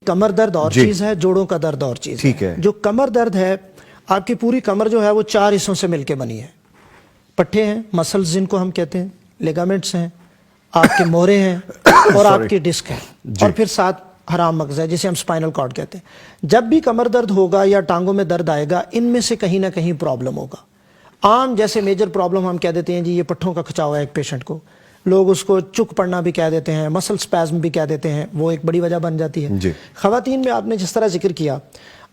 کمر درد اور چیز ہے، جوڑوں کا درد اور چیز ہے۔ جو کمر درد ہے، آپ کی پوری کمر جو ہے وہ 4 حصوں سے مل کے بنی ہے۔ پٹھے ہیں، مسلز جن کو ہم کہتے ہیں، لیگامنٹس ہیں، آپ کے مورے ہیں اور آپ کی ڈسک ہے، اور پھر ساتھ حرام مغز ہے جسے ہم سپائنل کارڈ کہتے ہیں۔ جب بھی کمر درد ہوگا یا ٹانگوں میں درد آئے گا، ان میں سے کہیں نہ کہیں پرابلم ہوگا۔ عام جیسے میجر پرابلم ہم کہہ دیتے ہیں جی یہ پٹھوں کا کھچاؤ ہے ایک پیشنٹ کو، لوگ اس کو چک پڑنا بھی کہہ دیتے ہیں، مسل سپیزم بھی کہہ دیتے ہیں، وہ ایک بڑی وجہ بن جاتی ہے۔ خواتین میں آپ نے جس طرح ذکر کیا،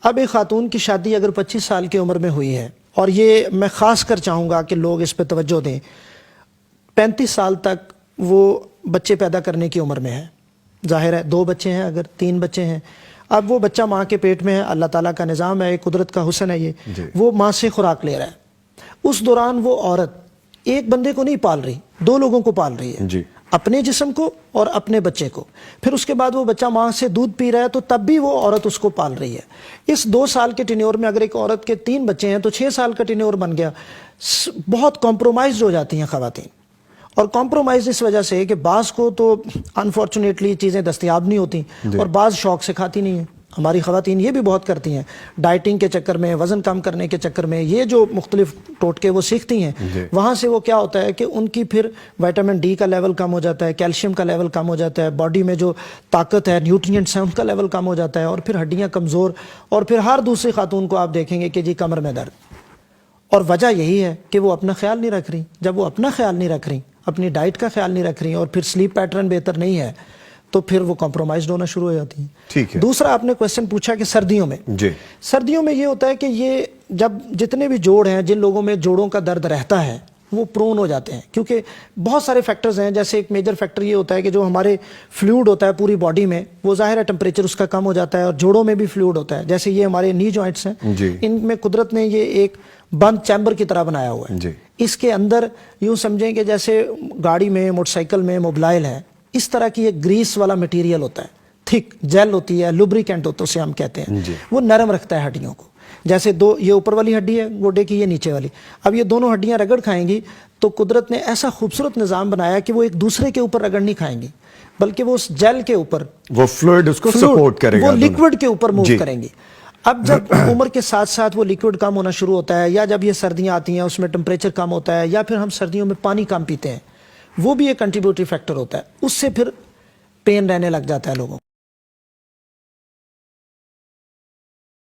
اب ایک خاتون کی شادی اگر 25 سال کی عمر میں ہوئی ہے، اور یہ میں خاص کر چاہوں گا کہ لوگ اس پہ توجہ دیں، 35 سال تک وہ بچے پیدا کرنے کی عمر میں ہے، ظاہر ہے 2 بچے ہیں، اگر 3 بچے ہیں، اب وہ بچہ ماں کے پیٹ میں ہے، اللہ تعالیٰ کا نظام ہے، قدرت کا حسن ہے، یہ وہ ماں سے خوراک لے رہا ہے۔ اس دوران وہ عورت ایک بندے کو نہیں پال رہی، 2 لوگوں کو پال رہی ہے، اپنے جسم کو اور اپنے بچے کو۔ پھر اس کے بعد وہ بچہ ماں سے دودھ پی رہا ہے تو تب بھی وہ عورت اس کو پال رہی ہے۔ اس 2 سال کے ٹینیور میں اگر ایک عورت کے 3 بچے ہیں تو 6 سال کا ٹینیور بن گیا۔ بہت کمپرومائز ہو جاتی ہیں خواتین، اور کمپرومائز اس وجہ سے کہ بعض کو تو انفارچونیٹلی چیزیں دستیاب نہیں ہوتی، اور بعض شوق سے کھاتی نہیں ہیں۔ ہماری خواتین یہ بھی بہت کرتی ہیں، ڈائٹنگ کے چکر میں، وزن کم کرنے کے چکر میں، یہ جو مختلف ٹوٹکے وہ سیکھتی ہیں، وہاں سے وہ کیا ہوتا ہے کہ ان کی پھر وٹامن ڈی کا لیول کم ہو جاتا ہے، کیلشیم کا لیول کم ہو جاتا ہے، باڈی میں جو طاقت ہے، نیوٹرینٹس ہیں، ان کا لیول کم ہو جاتا ہے، اور پھر ہڈیاں کمزور، اور پھر ہر دوسری خاتون کو آپ دیکھیں گے کہ جی کمر میں درد۔ اور وجہ یہی ہے کہ وہ اپنا خیال نہیں رکھ رہی۔ جب وہ اپنا خیال نہیں رکھ رہی، اپنی ڈائٹ کا خیال نہیں رکھ رہی، اور پھر سلیپ پیٹرن بہتر نہیں ہے، تو پھر وہ کمپرومائزڈ ہونا شروع ہو جاتی ہیں۔ ٹھیک ہے۔ دوسرا آپ نے کویسچن پوچھا کہ سردیوں میں، سردیوں میں یہ ہوتا ہے کہ یہ جب جتنے بھی جوڑ ہیں، جن لوگوں میں جوڑوں کا درد رہتا ہے، وہ پرون ہو جاتے ہیں، کیونکہ بہت سارے فیکٹرز ہیں۔ جیسے ایک میجر فیکٹر یہ ہوتا ہے کہ جو ہمارے فلوئڈ ہوتا ہے پوری باڈی میں، وہ ظاہر ہے ٹمپریچر اس کا کم ہو جاتا ہے، اور جوڑوں میں بھی فلوئڈ ہوتا ہے۔ جیسے یہ ہمارے نی جوائنٹس ہیں، ان میں قدرت نے یہ ایک بند چیمبر کی طرح بنایا ہوا ہے۔ اس کے اندر یوں سمجھیں کہ جیسے گاڑی میں، موٹر سائیکل میں موبلائل ہے، اس طرح کی ایک گریس والا مٹیریل ہوتا ہے، تھک جیل ہوتی ہے، لوبریکینٹ ہوتا ہے، اسے ہم کہتے ہیں۔ وہ نرم رکھتا ہے ہڈیوں کو۔ جیسے یہ اوپر والی ہڈی ہے گوڈے کی، یہ نیچے والی، اب یہ دونوں ہڈیاں رگڑ کھائیں گی تو قدرت نے ایسا خوبصورت نظام بنایا کہ وہ ایک دوسرے کے اوپر رگڑ نہیں کھائیں گی، بلکہ وہ اس جیل کے اوپر، وہ فلوئڈ اس کو سپورٹ کرے گا، وہ لیکوڈ کے اوپر موو کریں گی۔ اب جب عمر کے ساتھ ساتھ وہ لیکوڈ کم ہونا شروع ہوتا ہے، یا جب یہ سردیاں آتی ہیں اس میں ٹمپریچر کم ہوتا ہے، یا پھر ہم سردیوں میں پانی کم پیتے ہیں، وہ بھی ایک کنٹریبیوٹری فیکٹر ہوتا ہے، اس سے پھر پین رہنے لگ جاتا ہے لوگوں کو۔